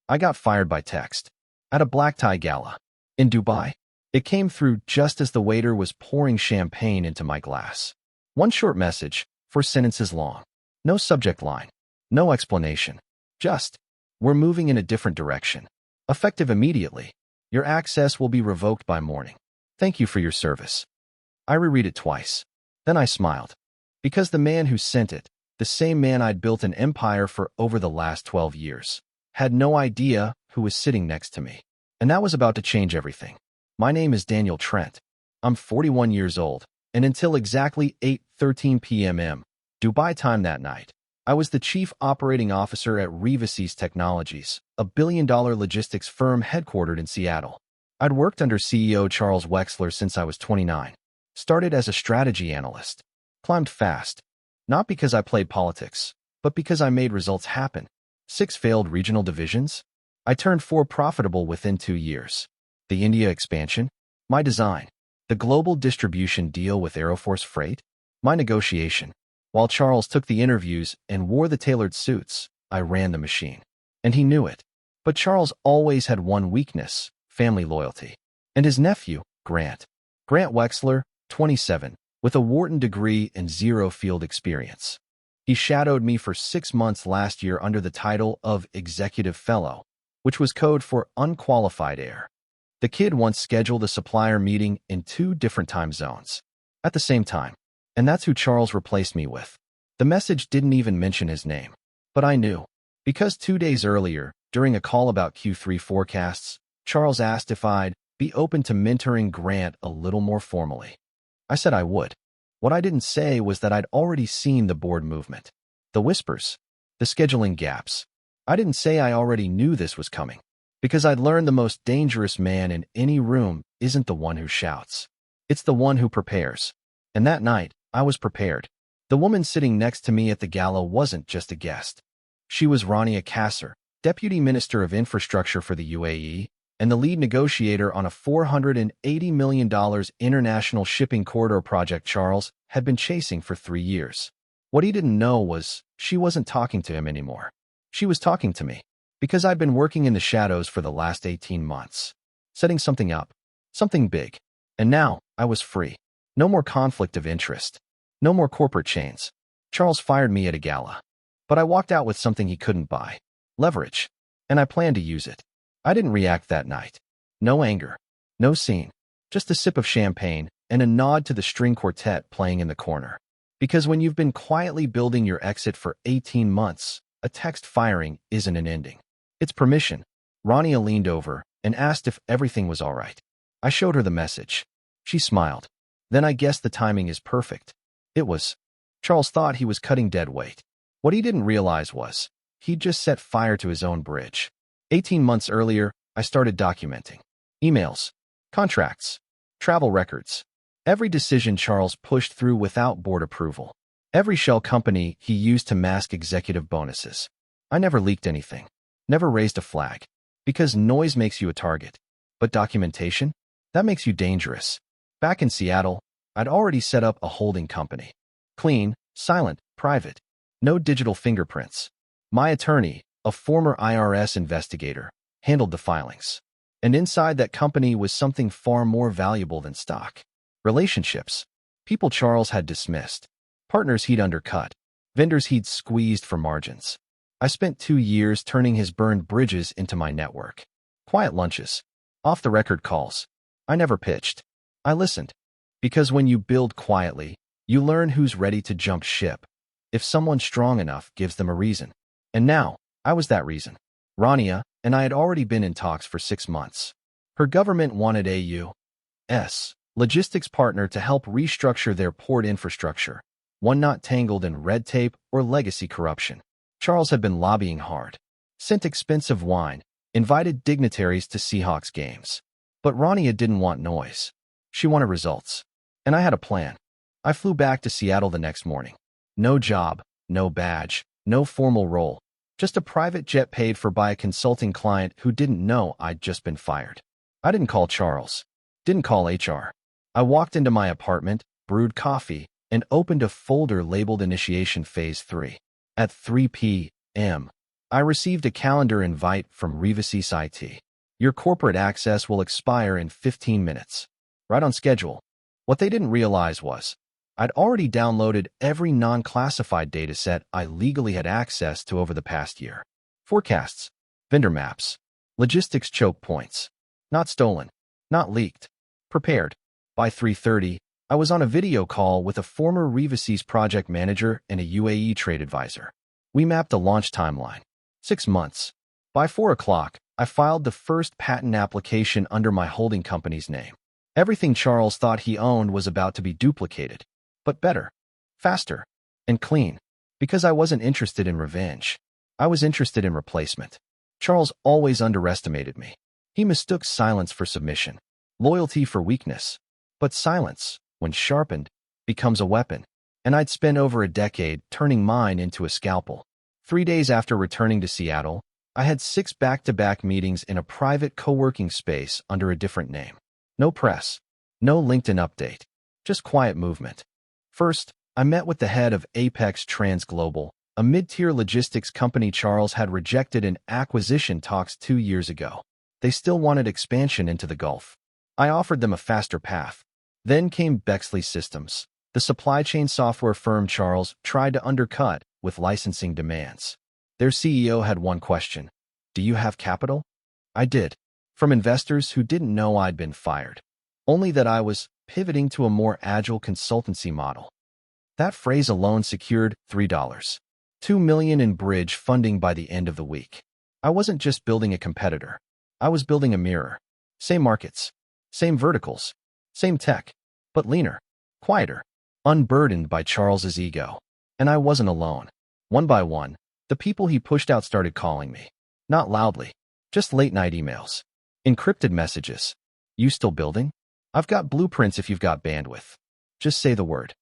I got fired by text. At a black tie gala. In Dubai. It came through just as the waiter was pouring champagne into my glass. One short message, 4 sentences long. No subject line. No explanation. Just, we're moving in a different direction. Effective immediately. Your access will be revoked by morning. Thank you for your service. I reread it twice. Then I smiled. Because the man who sent it, the same man I'd built an empire for over the last 12 years, had no idea who was sitting next to me. And that was about to change everything. My name is Daniel Trent. I'm 41 years old, and until exactly 8:13 p.m. Dubai time that night, I was the chief operating officer at Revacies Technologies, a billion-dollar logistics firm headquartered in Seattle. I'd worked under CEO Charles Wexler since I was 29. Started as a strategy analyst. Climbed fast. Not because I played politics, but because I made results happen. 6 failed regional divisions. I turned 4 profitable within 2 years. The India expansion. My design. The global distribution deal with Aeroforce Freight. My negotiation. While Charles took the interviews and wore the tailored suits, I ran the machine. And he knew it. But Charles always had one weakness, family loyalty. And his nephew, Grant Wexler, 27, with a Wharton degree and 0 field experience. He shadowed me for 6 months last year under the title of Executive Fellow, which was code for unqualified heir. The kid once scheduled a supplier meeting in 2 different time zones at the same time, and that's who Charles replaced me with. The message didn't even mention his name, but I knew, because 2 days earlier, during a call about Q3 forecasts, Charles asked if I'd be open to mentoring Grant a little more formally. I said I would. What I didn't say was that I'd already seen the board movement, the whispers, the scheduling gaps. I didn't say I already knew this was coming, because I'd learned the most dangerous man in any room isn't the one who shouts. It's the one who prepares. And that night, I was prepared. The woman sitting next to me at the gala wasn't just a guest. She was Rania Kasser, Deputy Minister of Infrastructure for the UAE, and the lead negotiator on a $480 million international shipping corridor project Charles had been chasing for 3 years. What he didn't know was she wasn't talking to him anymore. She was talking to me, because I'd been working in the shadows for the last 18 months, setting something up, something big. And now, I was free. No more conflict of interest. No more corporate chains. Charles fired me at a gala. But I walked out with something he couldn't buy. Leverage. And I planned to use it. I didn't react that night. No anger. No scene. Just a sip of champagne and a nod to the string quartet playing in the corner. Because when you've been quietly building your exit for 18 months, a text firing isn't an ending. It's permission. Rania leaned over and asked if everything was all right. I showed her the message. She smiled. Then I guessed the timing is perfect. It was. Charles thought he was cutting dead weight. What he didn't realize was, he'd just set fire to his own bridge. 18 months earlier, I started documenting. Emails, contracts, travel records. Every decision Charles pushed through without board approval. Every shell company he used to mask executive bonuses. I never leaked anything. Never raised a flag. Because noise makes you a target. But documentation? That makes you dangerous. Back in Seattle, I'd already set up a holding company. Clean, silent, private. No digital fingerprints. My attorney, a former IRS investigator, handled the filings. And inside that company was something far more valuable than stock. Relationships. People Charles had dismissed. Partners he'd undercut. Vendors he'd squeezed for margins. I spent 2 years turning his burned bridges into my network. Quiet lunches. Off-the-record calls. I never pitched. I listened. Because when you build quietly, you learn who's ready to jump ship. If someone strong enough gives them a reason. And now, I was that reason. Rania and I had already been in talks for 6 months. Her government wanted a logistics partner to help restructure their port infrastructure, one not tangled in red tape or legacy corruption. Charles had been lobbying hard, sent expensive wine, invited dignitaries to Seahawks games. But Rania didn't want noise. She wanted results. And I had a plan. I flew back to Seattle the next morning. No job, no badge, no formal role. Just a private jet paid for by a consulting client who didn't know I'd just been fired. I didn't call Charles. Didn't call HR. I walked into my apartment, brewed coffee, and opened a folder labeled Initiation Phase 3. At 3 p.m., I received a calendar invite from Revasis IT. Your corporate access will expire in 15 minutes. Right on schedule. What they didn't realize was, I'd already downloaded every non-classified dataset I legally had access to over the past year. Forecasts, vendor maps, logistics choke points. Not stolen, not leaked. Prepared. By 3:30, I was on a video call with a former Revasis project manager and a UAE trade advisor. We mapped a launch timeline. 6 months. By 4 o'clock, I filed the first patent application under my holding company's name. Everything Charles thought he owned was about to be duplicated, but better, faster, and clean. Because I wasn't interested in revenge. I was interested in replacement. Charles always underestimated me. He mistook silence for submission, loyalty for weakness. But silence, when sharpened, becomes a weapon. And I'd spent over a decade turning mine into a scalpel. 3 days after returning to Seattle, I had 6 back-to-back meetings in a private co-working space under a different name. No press, no LinkedIn update, just quiet movement. First, I met with the head of Apex Trans Global, a mid-tier logistics company Charles had rejected in acquisition talks 2 years ago. They still wanted expansion into the Gulf. I offered them a faster path. Then came Bexley Systems, the supply chain software firm Charles tried to undercut with licensing demands. Their CEO had one question: do you have capital? I did. From investors who didn't know I'd been fired. Only that I was pivoting to a more agile consultancy model. That phrase alone secured $2 million in bridge funding by the end of the week. I wasn't just building a competitor. I was building a mirror. Same markets, same verticals, same tech, but leaner, quieter, unburdened by Charles's ego. And I wasn't alone. One by one, the people he pushed out started calling me. Not loudly, just late-night emails. Encrypted messages. You still building? I've got blueprints if you've got bandwidth. Just say the word.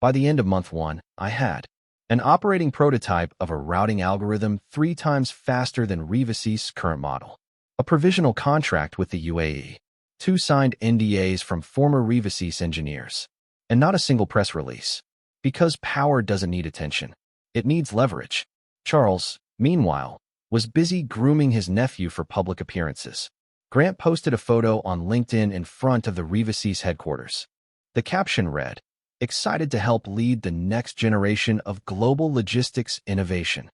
By the end of month 1, I had an operating prototype of a routing algorithm 3 times faster than Revasis' current model. A provisional contract with the UAE. 2 signed NDAs from former Revasis engineers. And not a single press release. Because power doesn't need attention. It needs leverage. Charles, meanwhile, was busy grooming his nephew for public appearances. Grant posted a photo on LinkedIn in front of the Revasis headquarters. The caption read, "Excited to help lead the next generation of global logistics innovation."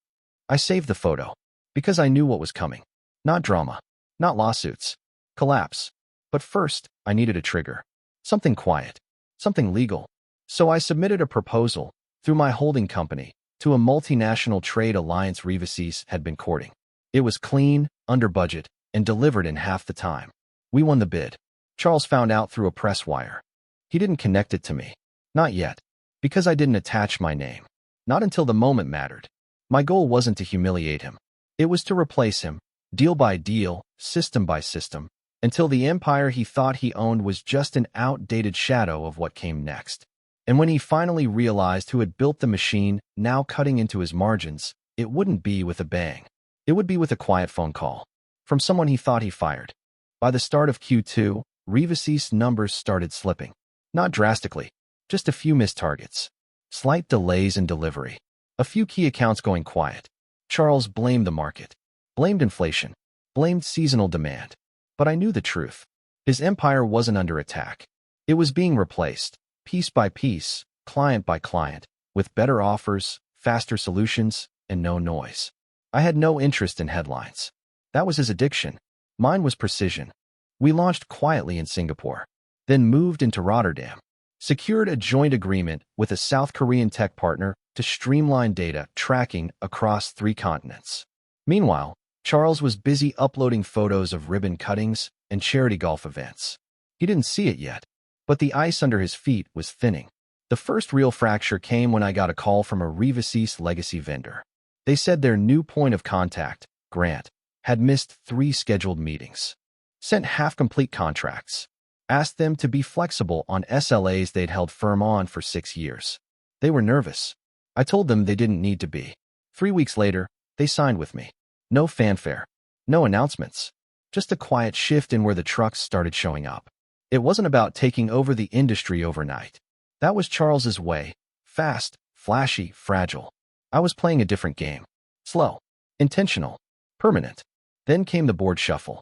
I saved the photo because I knew what was coming. Not drama, not lawsuits, collapse. But first, I needed a trigger. Something quiet, something legal. So I submitted a proposal through my holding company to a multinational trade alliance Revasis had been courting. It was clean, under budget, and delivered in half the time. We won the bid. Charles found out through a press wire. He didn't connect it to me. Not yet, because I didn't attach my name. Not until the moment mattered. My goal wasn't to humiliate him. It was to replace him, deal by deal, system by system, until the empire he thought he owned was just an outdated shadow of what came next. And when he finally realized who had built the machine, now cutting into his margins, it wouldn't be with a bang. It would be with a quiet phone call from someone he thought he fired. By the start of Q2, Revasis' numbers started slipping. Not drastically, just a few missed targets. Slight delays in delivery. A few key accounts going quiet. Charles blamed the market, blamed inflation, blamed seasonal demand. But I knew the truth. His empire wasn't under attack. It was being replaced, piece by piece, client by client, with better offers, faster solutions, and no noise. I had no interest in headlines. That was his addiction. Mine was precision. We launched quietly in Singapore, then moved into Rotterdam, secured a joint agreement with a South Korean tech partner to streamline data tracking across 3 continents. Meanwhile, Charles was busy uploading photos of ribbon cuttings and charity golf events. He didn't see it yet, but the ice under his feet was thinning. The first real fracture came when I got a call from a Revasis legacy vendor. They said their new point of contact, Grant, had missed 3 scheduled meetings, sent half-complete contracts, asked them to be flexible on SLAs they'd held firm on for 6 years. They were nervous. I told them they didn't need to be. 3 weeks later, they signed with me. No fanfare, no announcements, just a quiet shift in where the trucks started showing up. It wasn't about taking over the industry overnight. That was Charles's way, fast, flashy, fragile. I was playing a different game. Slow, Intentional. Permanent. Then came the board shuffle.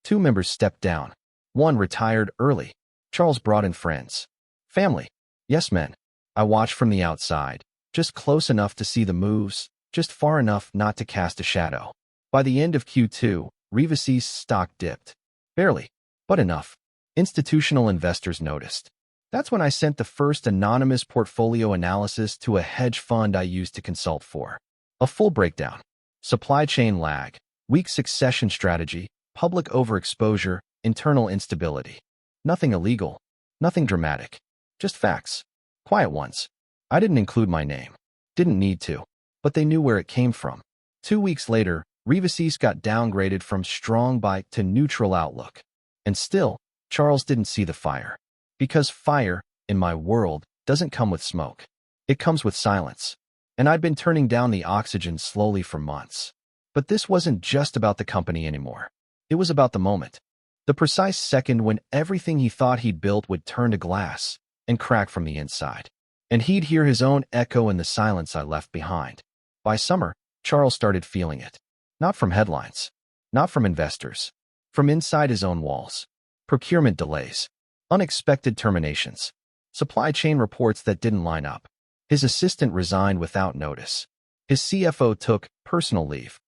2 members stepped down. 1 retired early. Charles brought in friends. Family. Yes men. I watched from the outside, just close enough to see the moves, just far enough not to cast a shadow. By the end of Q2, Rivasi's stock dipped. Barely, but enough. Institutional investors noticed. That's when I sent the first anonymous portfolio analysis to a hedge fund I used to consult for. A full breakdown. Supply chain lag, weak succession strategy, public overexposure, internal instability. Nothing illegal. Nothing dramatic. Just facts. Quiet ones. I didn't include my name. Didn't need to. But they knew where it came from. 2 weeks later, Rivasi's got downgraded from strong buy to neutral outlook. And still, Charles didn't see the fire. Because fire, in my world, doesn't come with smoke. It comes with silence. And I'd been turning down the oxygen slowly for months. But this wasn't just about the company anymore. It was about the moment. The precise second when everything he thought he'd built would turn to glass and crack from the inside. And he'd hear his own echo in the silence I left behind. By summer, Charles started feeling it. Not from headlines. Not from investors. From inside his own walls. Procurement delays. Unexpected terminations. Supply chain reports that didn't line up. His assistant resigned without notice. His CFO took personal leave.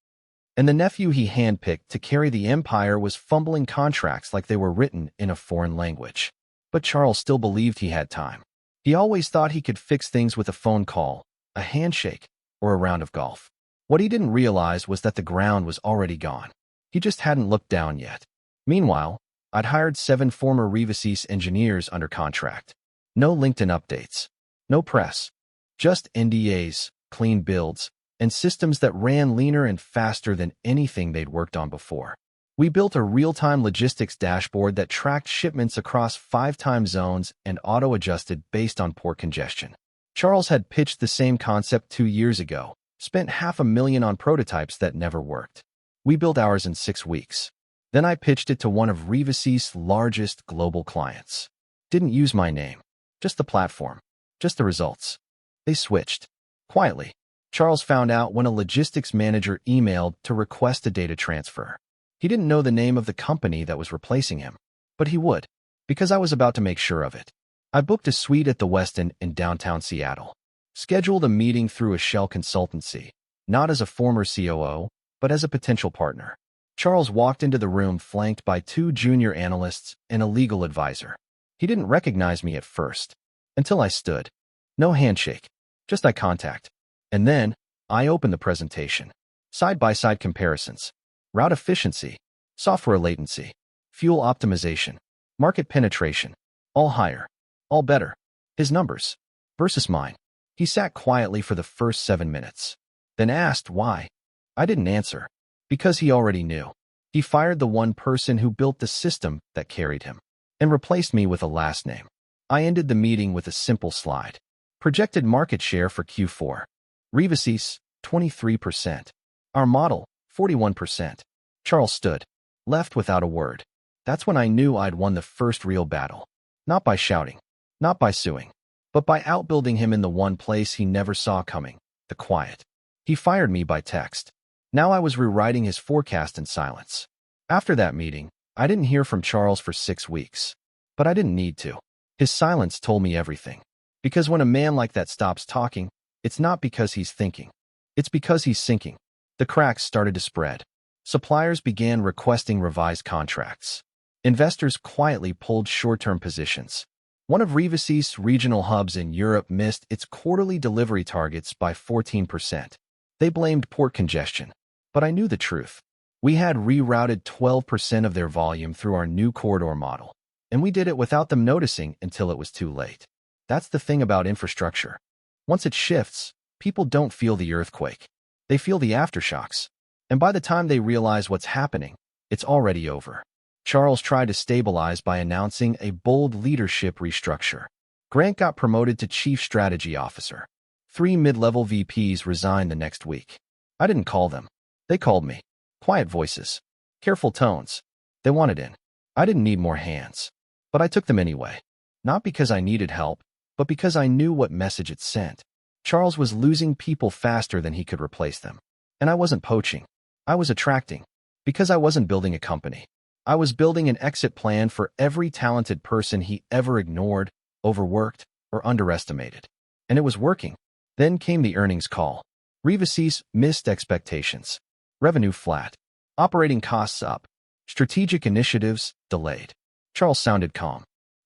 And the nephew he handpicked to carry the empire was fumbling contracts like they were written in a foreign language. But Charles still believed he had time. He always thought he could fix things with a phone call, a handshake, or a round of golf. What he didn't realize was that the ground was already gone. He just hadn't looked down yet. Meanwhile, I'd hired 7 former Rivasi's engineers under contract. No LinkedIn updates. No press. Just NDAs, clean builds, and systems that ran leaner and faster than anything they'd worked on before. We built a real-time logistics dashboard that tracked shipments across 5 time zones and auto-adjusted based on port congestion. Charles had pitched the same concept 2 years ago, spent $500,000 on prototypes that never worked. We built ours in 6 weeks. Then I pitched it to one of Rivasi's largest global clients. Didn't use my name. Just the platform. Just the results. They switched. Quietly. Charles found out when a logistics manager emailed to request a data transfer. He didn't know the name of the company that was replacing him, but he would, because I was about to make sure of it. I booked a suite at the Westin in downtown Seattle. Scheduled a meeting through a shell consultancy, not as a former COO, but as a potential partner. Charles walked into the room flanked by 2 junior analysts and a legal advisor. He didn't recognize me at first, until I stood. No handshake, just eye contact. And then, I opened the presentation. Side-by-side comparisons. Route efficiency. Software latency. Fuel optimization. Market penetration. All higher. All better. His numbers. Versus mine. He sat quietly for the first 7 minutes. Then asked why. I didn't answer. Because he already knew. He fired the one person who built the system that carried him. And replaced me with a last name. I ended the meeting with a simple slide. Projected market share for Q4. Rivasi's, 23%. Our model, 41%. Charles stood, left without a word. That's when I knew I'd won the first real battle. Not by shouting, not by suing, but by outbuilding him in the one place he never saw coming, the quiet. He fired me by text. Now I was rewriting his forecast in silence. After that meeting, I didn't hear from Charles for 6 weeks. But I didn't need to. His silence told me everything. Because when a man like that stops talking, it's not because he's thinking. It's because he's sinking. The cracks started to spread. Suppliers began requesting revised contracts. Investors quietly pulled short-term positions. One of Rivasi's regional hubs in Europe missed its quarterly delivery targets by 14%. They blamed port congestion. But I knew the truth. We had rerouted 12% of their volume through our new corridor model. And we did it without them noticing until it was too late. That's the thing about infrastructure. Once it shifts, people don't feel the earthquake. They feel the aftershocks. And by the time they realize what's happening, it's already over. Charles tried to stabilize by announcing a bold leadership restructure. Grant got promoted to Chief Strategy Officer. 3 mid-level VPs resigned the next week. I didn't call them. They called me. Quiet voices. Careful tones. They wanted in. I didn't need more hands. But I took them anyway. Not because I needed help, but because I knew what message it sent. Charles was losing people faster than he could replace them. And I wasn't poaching. I was attracting. Because I wasn't building a company. I was building an exit plan for every talented person he ever ignored, overworked, or underestimated. And it was working. Then came the earnings call. Revises missed expectations. Revenue flat. Operating costs up. Strategic initiatives delayed. Charles sounded calm,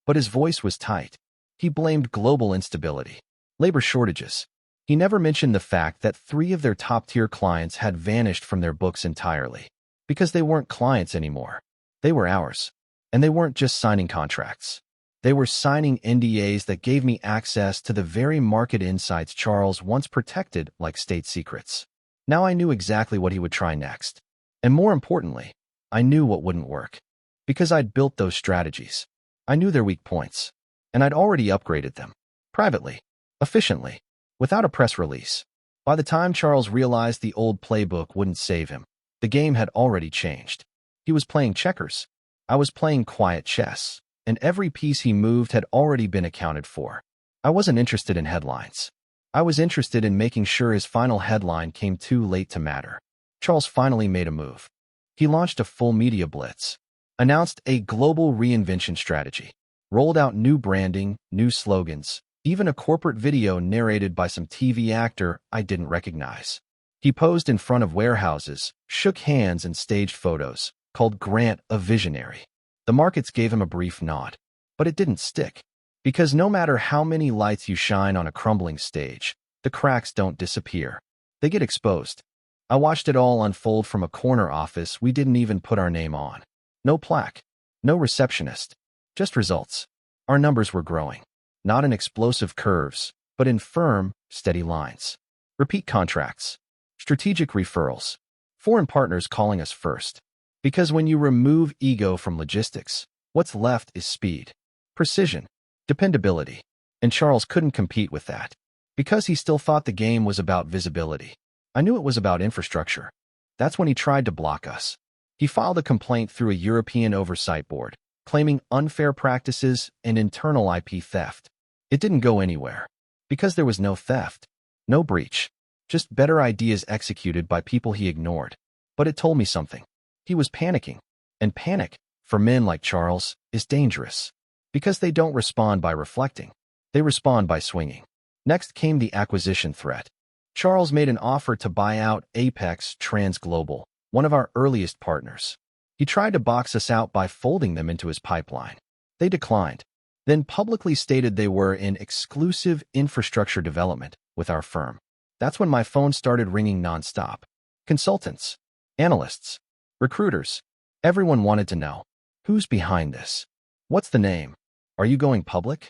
but his voice was tight. He blamed global instability, labor shortages. He never mentioned the fact that 3 of their top-tier clients had vanished from their books entirely. Because they weren't clients anymore. They were ours. And they weren't just signing contracts. They were signing NDAs that gave me access to the very market insights Charles once protected like state secrets. Now I knew exactly what he would try next. And more importantly, I knew what wouldn't work. Because I'd built those strategies. I knew their weak points. And I'd already upgraded them. Privately. Efficiently. Without a press release. By the time Charles realized the old playbook wouldn't save him, the game had already changed. He was playing checkers. I was playing quiet chess, and every piece he moved had already been accounted for. I wasn't interested in headlines. I was interested in making sure his final headline came too late to matter. Charles finally made a move. He launched a full media blitz, announced a global reinvention strategy, rolled out new branding, new slogans, even a corporate video narrated by some TV actor I didn't recognize. He posed in front of warehouses, shook hands and staged photos, called Grant a visionary. The markets gave him a brief nod, but it didn't stick. Because no matter how many lights you shine on a crumbling stage, the cracks don't disappear. They get exposed. I watched it all unfold from a corner office we didn't even put our name on. No plaque, no receptionist, just results. Our numbers were growing, not in explosive curves, but in firm, steady lines. Repeat contracts. Strategic referrals. Foreign partners calling us first. Because when you remove ego from logistics, what's left is speed, precision, dependability. And Charles couldn't compete with that. Because he still thought the game was about visibility. I knew it was about infrastructure. That's when he tried to block us. He filed a complaint through a European oversight board, claiming unfair practices and internal IP theft. It didn't go anywhere. Because there was no theft, no breach. Just better ideas executed by people he ignored. But it told me something. He was panicking. And panic, for men like Charles, is dangerous. Because they don't respond by reflecting. They respond by swinging. Next came the acquisition threat. Charles made an offer to buy out Apex Transglobal, one of our earliest partners. He tried to box us out by folding them into his pipeline. They declined. Then publicly stated they were in exclusive infrastructure development with our firm. That's when my phone started ringing nonstop. Consultants, analysts, recruiters. Everyone wanted to know. Who's behind this? What's the name? Are you going public?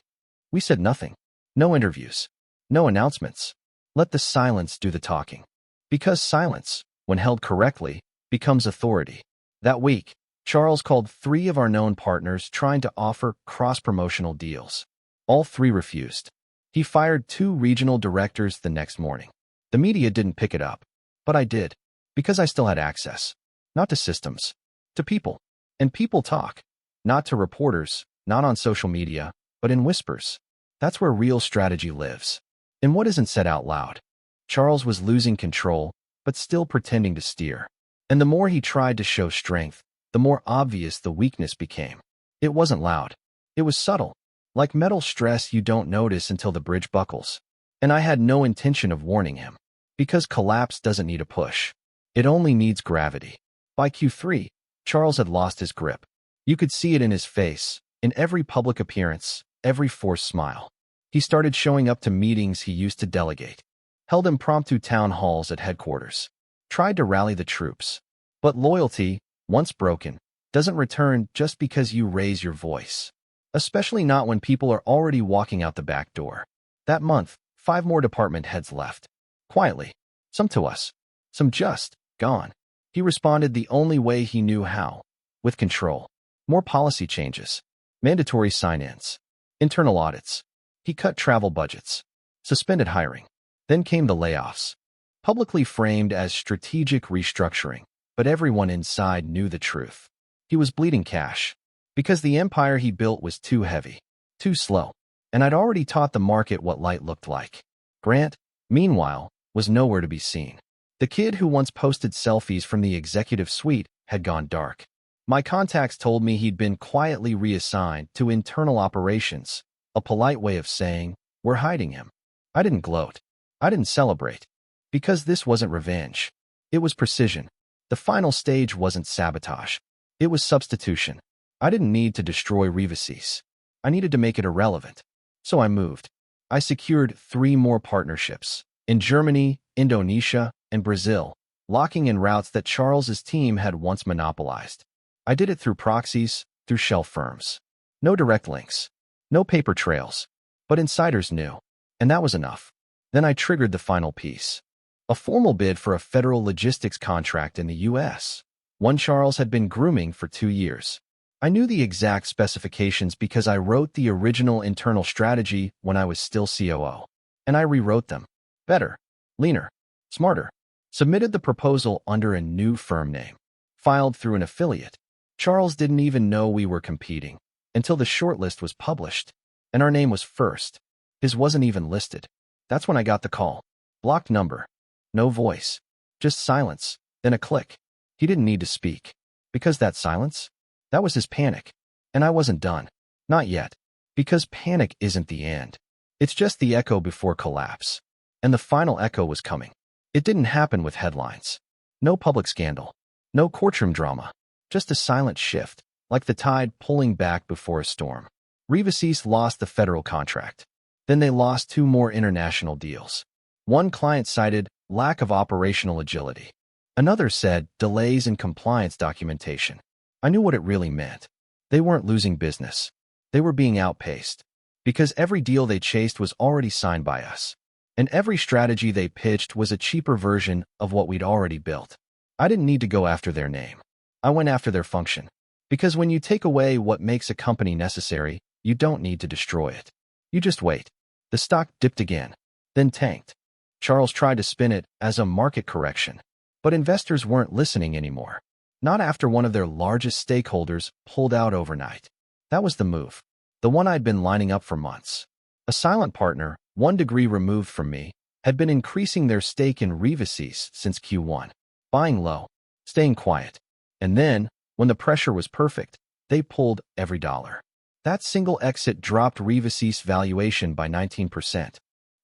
We said nothing. No interviews. No announcements. Let the silence do the talking. Because silence, when held correctly, becomes authority. That week, Charles called 3 of our known partners trying to offer cross-promotional deals. All 3 refused. He fired 2 regional directors the next morning. The media didn't pick it up, but I did, because I still had access. Not to systems, to people. And people talk. Not to reporters, not on social media, but in whispers. That's where real strategy lives. In what isn't said out loud. Charles was losing control, but still pretending to steer. And the more he tried to show strength, the more obvious the weakness became. It wasn't loud. It was subtle. Like metal stress you don't notice until the bridge buckles. And I had no intention of warning him. Because collapse doesn't need a push. It only needs gravity. By Q3, Charles had lost his grip. You could see it in his face, in every public appearance, every forced smile. He started showing up to meetings he used to delegate. Held impromptu town halls at headquarters. Tried to rally the troops. But loyalty, once broken, doesn't return just because you raise your voice. Especially not when people are already walking out the back door. That month, 5 more department heads left. Quietly. Some to us. Some just gone. He responded the only way he knew how. With control. More policy changes. Mandatory sign-ins. Internal audits. He cut travel budgets. Suspended hiring. Then came the layoffs. Publicly framed as strategic restructuring. But everyone inside knew the truth. He was bleeding cash. Because the empire he built was too heavy. Too slow. And I'd already taught the market what light looked like. Grant, meanwhile, was nowhere to be seen. The kid who once posted selfies from the executive suite had gone dark. My contacts told me he'd been quietly reassigned to internal operations, a polite way of saying, we're hiding him. I didn't gloat. I didn't celebrate. Because this wasn't revenge. It was precision. The final stage wasn't sabotage. It was substitution. I didn't need to destroy Revasis. I needed to make it irrelevant. So I moved. I secured 3 more partnerships in Germany, Indonesia, and Brazil, locking in routes that Charles's team had once monopolized. I did it through proxies, through shell firms. No direct links. No paper trails. But insiders knew. And that was enough. Then I triggered the final piece. A formal bid for a federal logistics contract in the U.S. One Charles had been grooming for 2 years. I knew the exact specifications because I wrote the original internal strategy when I was still COO. And I rewrote them. Better, leaner, smarter. Submitted the proposal under a new firm name. Filed through an affiliate. Charles didn't even know we were competing until the shortlist was published. And our name was first. His wasn't even listed. That's when I got the call. Blocked number. No voice. Just silence. Then a click. He didn't need to speak. Because that silence? That was his panic. And I wasn't done. Not yet. Because panic isn't the end. It's just the echo before collapse. And the final echo was coming. It didn't happen with headlines. No public scandal. No courtroom drama. Just a silent shift, like the tide pulling back before a storm. Revasis lost the federal contract. Then they lost 2 more international deals. One client cited lack of operational agility. Another said delays in compliance documentation. I knew what it really meant. They weren't losing business. They were being outpaced. Because every deal they chased was already signed by us. And every strategy they pitched was a cheaper version of what we'd already built. I didn't need to go after their name. I went after their function. Because when you take away what makes a company necessary, you don't need to destroy it. You just wait. The stock dipped again, then tanked. Charles tried to spin it as a market correction. But investors weren't listening anymore. Not after one of their largest stakeholders pulled out overnight. That was the move. The one I'd been lining up for months. A silent partner, 1 degree removed from me, had been increasing their stake in Revasis since Q1. Buying low, staying quiet. And then, when the pressure was perfect, they pulled every dollar. That single exit dropped Revasis' valuation by 19%.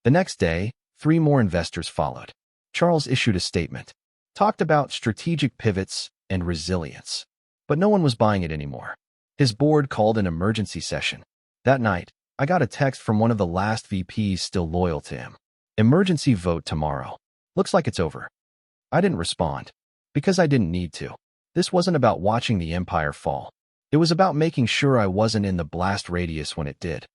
The next day, 3 more investors followed. Charles issued a statement. Talked about strategic pivots and resilience. But no one was buying it anymore. His board called an emergency session. That night, I got a text from one of the last VPs still loyal to him. Emergency vote tomorrow. Looks like it's over. I didn't respond. Because I didn't need to. This wasn't about watching the empire fall. It was about making sure I wasn't in the blast radius when it did.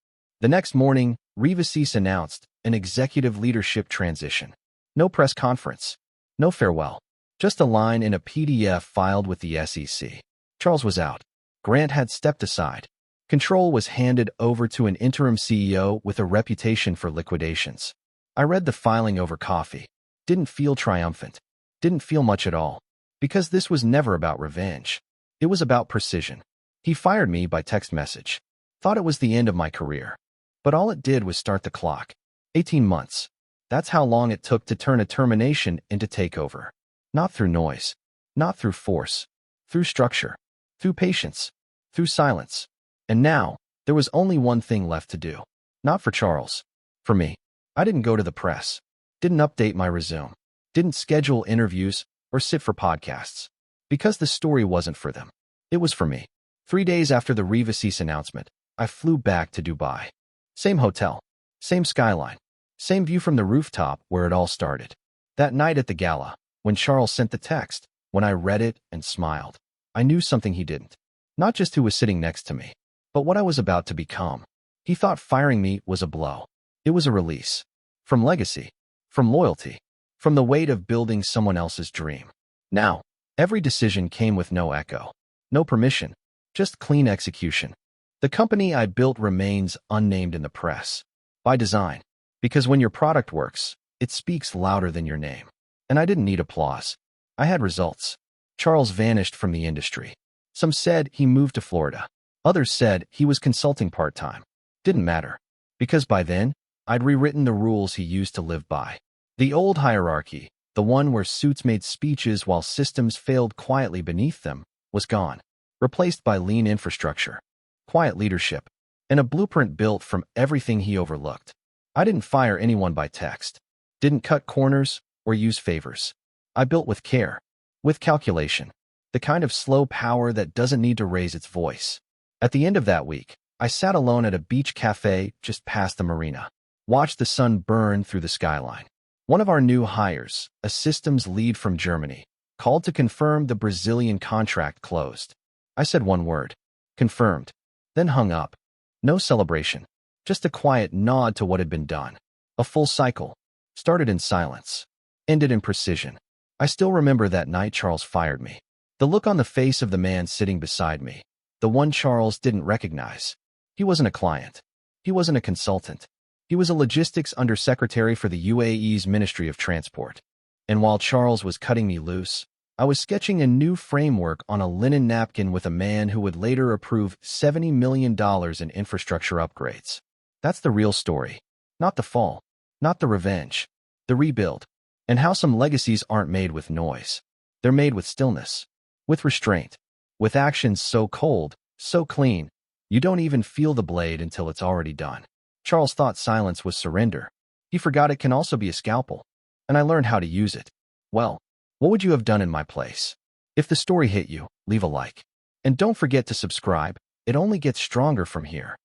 The next morning, Revasis announced an executive leadership transition. No press conference. No farewell. Just a line in a PDF filed with the SEC. Charles was out. Grant had stepped aside. Control was handed over to an interim CEO with a reputation for liquidations. I read the filing over coffee. Didn't feel triumphant. Didn't feel much at all. Because this was never about revenge. It was about precision. He fired me by text message. Thought it was the end of my career. But all it did was start the clock. 18 months. That's how long it took to turn a termination into takeover. Not through noise. Not through force. Through structure. Through patience. Through silence. And now, there was only one thing left to do. Not for Charles. For me. I didn't go to the press. Didn't update my resume. Didn't schedule interviews or sit for podcasts. Because the story wasn't for them. It was for me. 3 days after the Revasis announcement, I flew back to Dubai. Same hotel. Same skyline. Same view from the rooftop where it all started. That night at the gala, when Charles sent the text, when I read it and smiled, I knew something he didn't. Not just who was sitting next to me, but what I was about to become. He thought firing me was a blow. It was a release. From legacy. From loyalty. From the weight of building someone else's dream. Now, every decision came with no echo. No permission. Just clean execution. The company I built remains unnamed in the press. By design. Because when your product works, it speaks louder than your name. And I didn't need applause. I had results. Charles vanished from the industry. Some said he moved to Florida. Others said he was consulting part-time. Didn't matter. Because by then, I'd rewritten the rules he used to live by. The old hierarchy, the one where suits made speeches while systems failed quietly beneath them, was gone, replaced by lean infrastructure, quiet leadership, and a blueprint built from everything he overlooked. I didn't fire anyone by text, didn't cut corners or use favors. I built with care, with calculation, the kind of slow power that doesn't need to raise its voice. At the end of that week, I sat alone at a beach cafe just past the marina, watched the sun burn through the skyline. One of our new hires, a systems lead from Germany, called to confirm the Brazilian contract closed. I said one word, confirmed, then hung up. No celebration, just a quiet nod to what had been done. A full cycle, started in silence, ended in precision. I still remember that night Charles fired me. The look on the face of the man sitting beside me, the one Charles didn't recognize. He wasn't a client. He wasn't a consultant. He was a logistics undersecretary for the UAE's Ministry of Transport. And while Charles was cutting me loose, I was sketching a new framework on a linen napkin with a man who would later approve $70 million in infrastructure upgrades. That's the real story. Not the fall, not the revenge, the rebuild, and how some legacies aren't made with noise. They're made with stillness, with restraint, with actions so cold, so clean, you don't even feel the blade until it's already done. Charles thought silence was surrender. He forgot it can also be a scalpel. And I learned how to use it. Well, what would you have done in my place? If the story hit you, leave a like. And don't forget to subscribe. It only gets stronger from here.